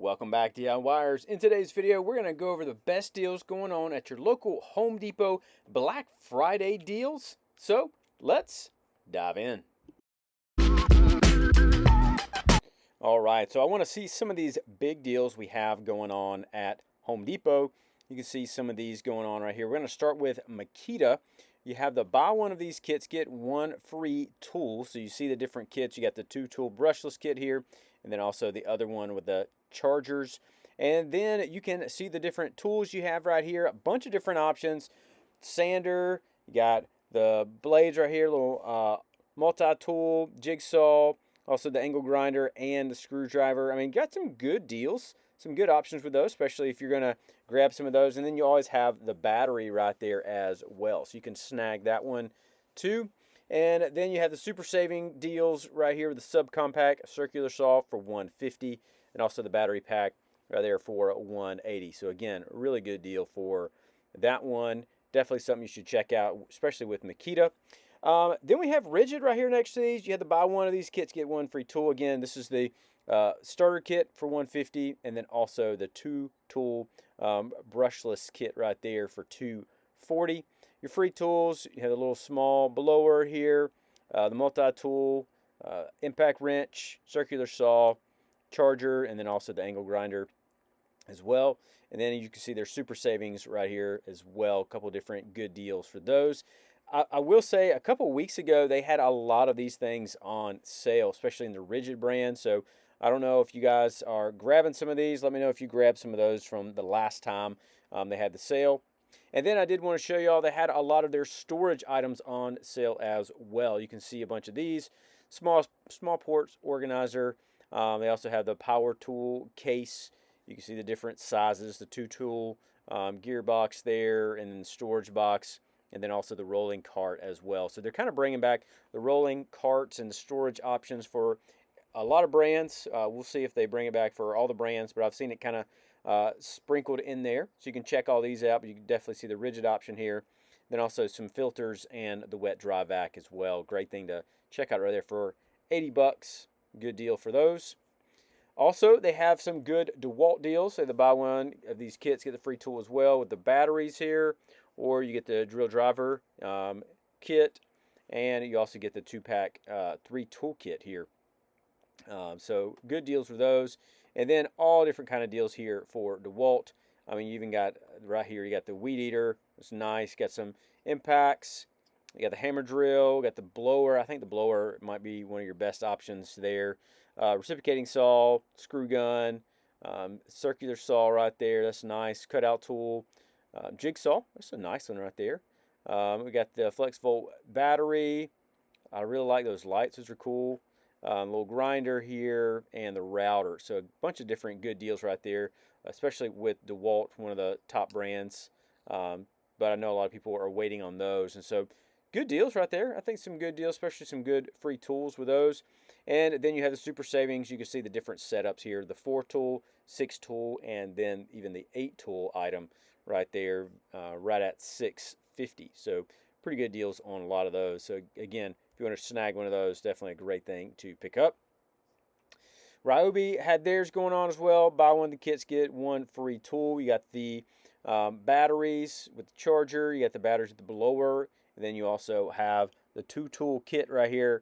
Welcome back, DIYers. In today's video, we're going to go over the best deals going on at your local Home Depot Black Friday deals. So, let's dive in. All right, so I want to see some of these big deals we have going on at Home Depot. You can see some of these going on right here. We're going to start with Makita. You have the buy one of these kits, get one free tool. So you see the different kits. You got the 2-tool brushless kit here, and then also the other one with the chargers. And then you can see the different tools you have right here. A bunch of different options. Sander, you got the blades right here, little multi-tool, jigsaw, also the angle grinder and the screwdriver. I mean, got some good deals, some good options with those, especially if you're going to grab some of those. And then you always have the battery right there as well, so you can snag that one too. And then you have the super saving deals right here with the subcompact circular saw for $150, and also the battery pack right there for $180. So again, a really good deal for that one. Definitely something you should check out, especially with Makita. Then we have Rigid right here next to these. You have to buy one of these kits, get one free tool. Again, this is the starter kit for $150, and then also the 2-tool brushless kit right there for $240. Your free tools, you have a little small blower here, the multi-tool, impact wrench, circular saw, charger, and then also the angle grinder as well. And then you can see there's super savings right here as well. A couple different good deals for those. I will say a couple weeks ago they had a lot of these things on sale, especially in the Rigid brand. So I don't know if you guys are grabbing some of these. Let me know if you grabbed some of those from the last time they had the sale. And then I did want to show y'all they had a lot of their storage items on sale as well. You can see a bunch of these. Small ports organizer. They also have the power tool case. You can see the different sizes, the 2-tool gearbox there, and then the storage box, and then also the rolling cart as well. So they're kind of bringing back the rolling carts and the storage options for a lot of brands. We'll see if they bring it back for all the brands, but I've seen it kind of sprinkled in there. So you can check all these out, but you can definitely see the Rigid option here. Then also some filters and the wet dry vac as well. Great thing to check out right there for $80. Good deal for those. Also, they have some good DeWalt deals. So the buy one of these kits, get the free tool as well with the batteries here, or you get the drill driver kit, and you also get the 2-pack 3-tool kit here. So good deals for those. And then all different kind of deals here for DeWalt. I mean, you even got right here, you got the weed eater. It's nice. Got some impacts. You got the hammer drill. Got the blower. I think the blower might be one of your best options there. Reciprocating saw, screw gun, circular saw right there. That's nice. Cutout tool. Jigsaw. That's a nice one right there. We got the flex volt battery. I really like those lights. Those are cool. Little grinder here and the router. So a bunch of different good deals right there, especially with DeWalt, one of the top brands. But I know a lot of people are waiting on those. And so good deals right there. I think some good deals, especially some good free tools with those. And then you have the super savings. You can see the different setups here. The 4-tool, 6-tool, and then even the 8-tool item right there, right at $650. So pretty good deals on a lot of those. So again, if you want to snag one of those, definitely a great thing to pick up. Ryobi had theirs going on as well. Buy one of the kits, get one free tool. You got the batteries with the charger. You got the batteries with the blower. And then you also have the 2-tool kit right here,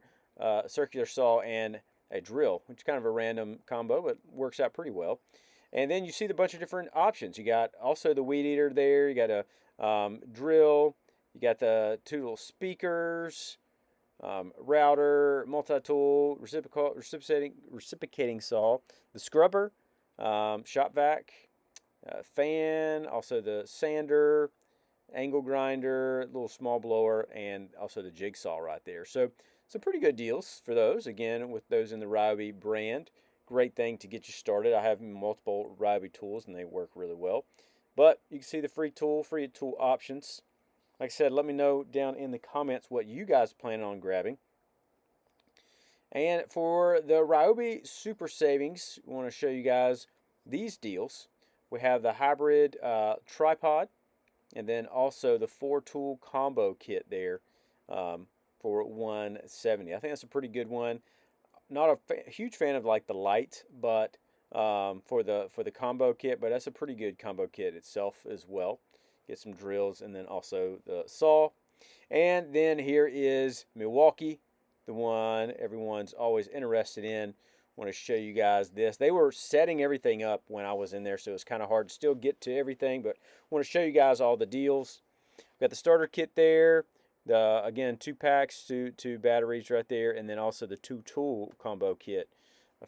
circular saw and a drill, which is kind of a random combo, but works out pretty well. And then you see the bunch of different options. You got also the weed eater there. You got a drill. You got the 2 little speakers, router, multi-tool, reciprocating saw, the scrubber, shop vac, fan, also the sander, angle grinder, little small blower, and also the jigsaw right there. So some pretty good deals for those. Again, with those in the Ryobi brand. Great thing to get you started. I have multiple Ryobi tools, and they work really well. But you can see the free tool options. Like I said, let me know down in the comments what you guys plan on grabbing. And for the Ryobi Super Savings, we want to show you guys these deals. We have the hybrid tripod, and then also the 4-tool combo kit there for $170. I think that's a pretty good one. Not a huge fan of like the light, but for the combo kit, but that's a pretty good combo kit itself as well. Get some drills and then also the saw. And then here is Milwaukee, the one everyone's always interested in. Want to show you guys this. They were setting everything up when I was in there, so it's kind of hard to still get to everything, but want to show you guys all the deals. Got the starter kit there. The again, 2 packs, two batteries right there, and then also the 2-tool combo kit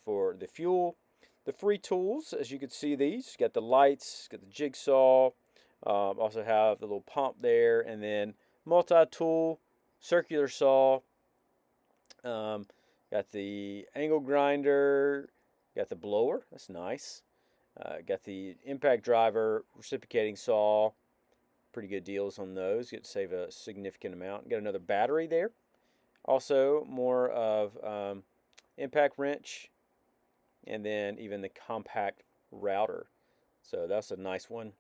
for the fuel. The free tools, as you can see, these got the lights, got the jigsaw. Also have the little pump there, and then multi-tool, circular saw. Got the angle grinder, got the blower, that's nice. Got the impact driver, reciprocating saw, pretty good deals on those. Get to save a significant amount. Got another battery there. Also more of impact wrench, and then even the compact router. So that's a nice one.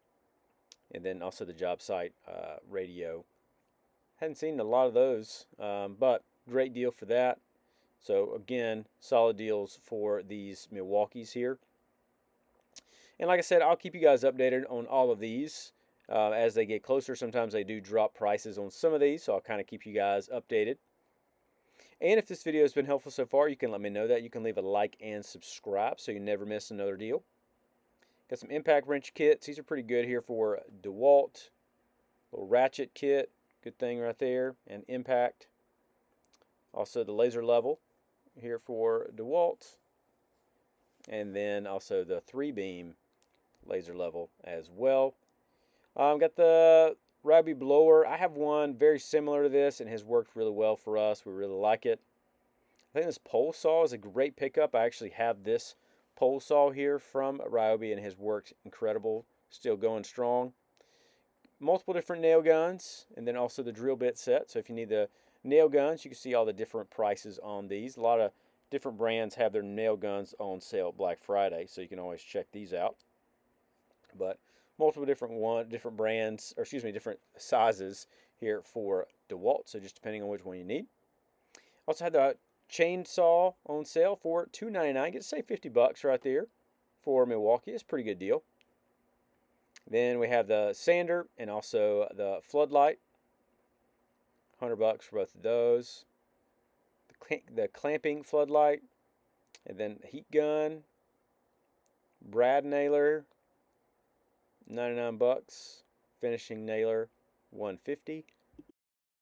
And then also the job site radio. Hadn't seen a lot of those, but great deal for that. So again, solid deals for these Milwaukees here. And like I said, I'll keep you guys updated on all of these as they get closer. Sometimes they do drop prices on some of these, so I'll kind of keep you guys updated. And if this video has been helpful so far, you can let me know that. You can leave a like and subscribe so you never miss another deal. Got some impact wrench kits. These are pretty good here for DeWalt. Little ratchet kit, good thing right there, and impact. Also the laser level here for DeWalt, and then also the 3-beam laser level as well. Got the Ryobi blower. I have one very similar to this and has worked really well for us. We really like it. I think this pole saw is a great pickup. I actually have this pole saw here from Ryobi and has worked incredible, still going strong. Multiple different nail guns, and then also the drill bit set. So if you need the nail guns, you can see all the different prices on these. A lot of different brands have their nail guns on sale at Black Friday, so you can always check these out. But multiple different brands, or excuse me, different sizes here for DeWalt, so just depending on which one you need. Also had the chainsaw on sale for $2.99. Get to save $50 right there for Milwaukee. It's a pretty good deal. Then we have the sander and also the floodlight. $100 for both of those. The clamping floodlight, and then the heat gun, brad nailer, $99. Finishing nailer, $150.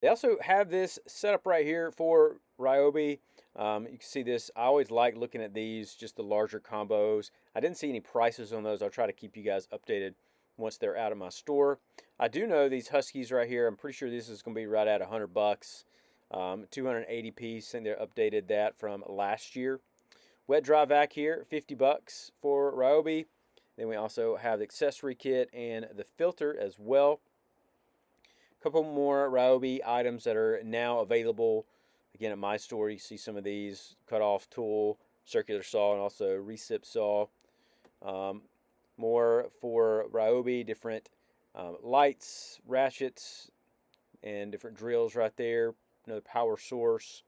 They also have this setup right here for Ryobi. You can see this. I always like looking at these, just the larger combos. I didn't see any prices on those. I'll try to keep you guys updated once they're out of my store. I do know these Huskies right here, I'm pretty sure this is going to be right at $100. 280 piece, and they updated that from last year. Wet dry vac here, $50 for Ryobi. Then we also have the accessory kit and the filter as well. A couple more Ryobi items that are now available. Again, at my store, you see some of these: cut-off tool, circular saw, and also recip saw. More for Ryobi, different lights, ratchets, and different drills right there. Another power source,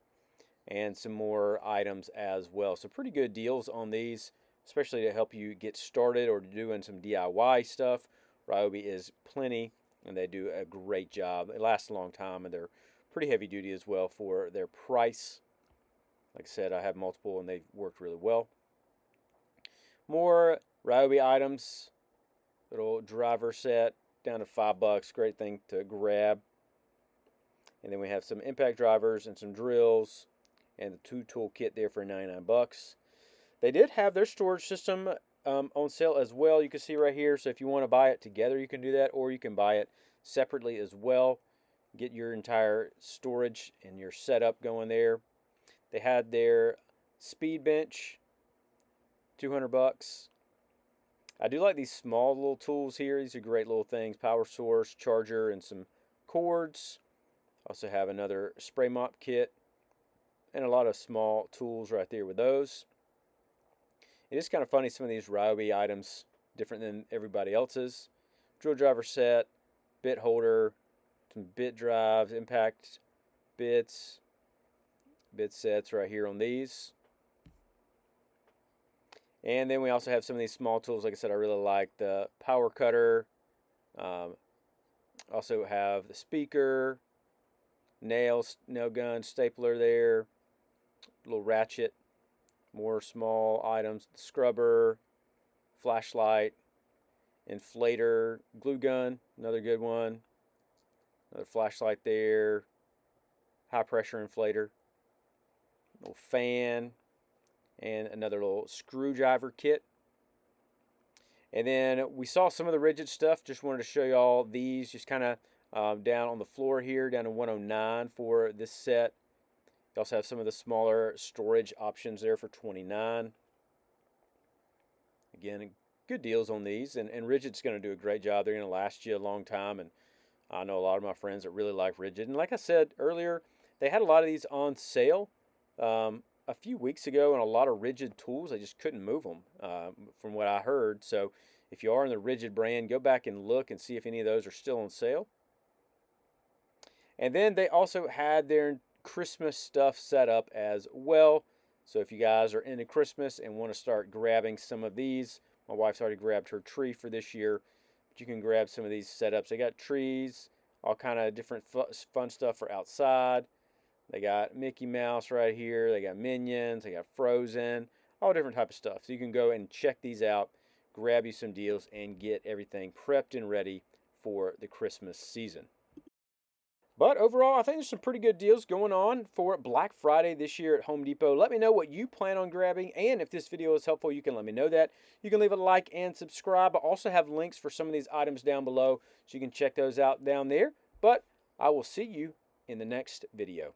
and some more items as well. So pretty good deals on these, especially to help you get started or doing some DIY stuff. Ryobi is plenty, and they do a great job. They last a long time, and they're pretty heavy duty as well for their price. Like I said, I have multiple, and they've worked really well. More Ryobi items. Little driver set down to $5. Great thing to grab. And then we have some impact drivers and some drills and the 2-tool kit there for $99. They did have their storage system on sale as well. You can see right here. So if you want to buy it together, you can do that, or you can buy it separately as well. Get your entire storage and your setup going there. They had their speed bench, $200. I do like these small little tools here. These are great little things. Power source, charger, and some cords. Also have another spray mop kit and a lot of small tools right there with those. It is kind of funny, some of these Ryobi items different than everybody else's. Drill driver set, bit holder, some bit drives, impact bits, bit sets right here on these. And then we also have some of these small tools. Like I said, I really like the power cutter. Also have the speaker, nail gun, stapler there, little ratchet, more small items, scrubber, flashlight, inflator, glue gun, another good one, another flashlight there, high pressure inflator, little fan, and another little screwdriver kit. And then we saw some of the rigid stuff. Just wanted to show you all these, just kind of down on the floor here, down to 109 for this set. You also have some of the smaller storage options there for 29. Again, good deals on these, and Rigid's going to do a great job. They're going to last you a long time, and I know a lot of my friends that really like Rigid. And like I said earlier, they had a lot of these on sale a few weeks ago, and a lot of Rigid tools, they just couldn't move them from what I heard. So if you are in the Rigid brand, go back and look and see if any of those are still on sale. And then they also had their Christmas stuff set up as well. So if you guys are into Christmas and want to start grabbing some of these, my wife's already grabbed her tree for this year, but you can grab some of these setups. They got trees, all kind of different fun stuff for outside. They got Mickey Mouse right here. They got Minions. They got Frozen. All different type of stuff. So you can go and check these out, grab you some deals, and get everything prepped and ready for the Christmas season. But overall, I think there's some pretty good deals going on for Black Friday this year at Home Depot. Let me know what you plan on grabbing, and if this video is helpful, you can let me know that. You can leave a like and subscribe. I also have links for some of these items down below, so you can check those out down there. But I will see you in the next video.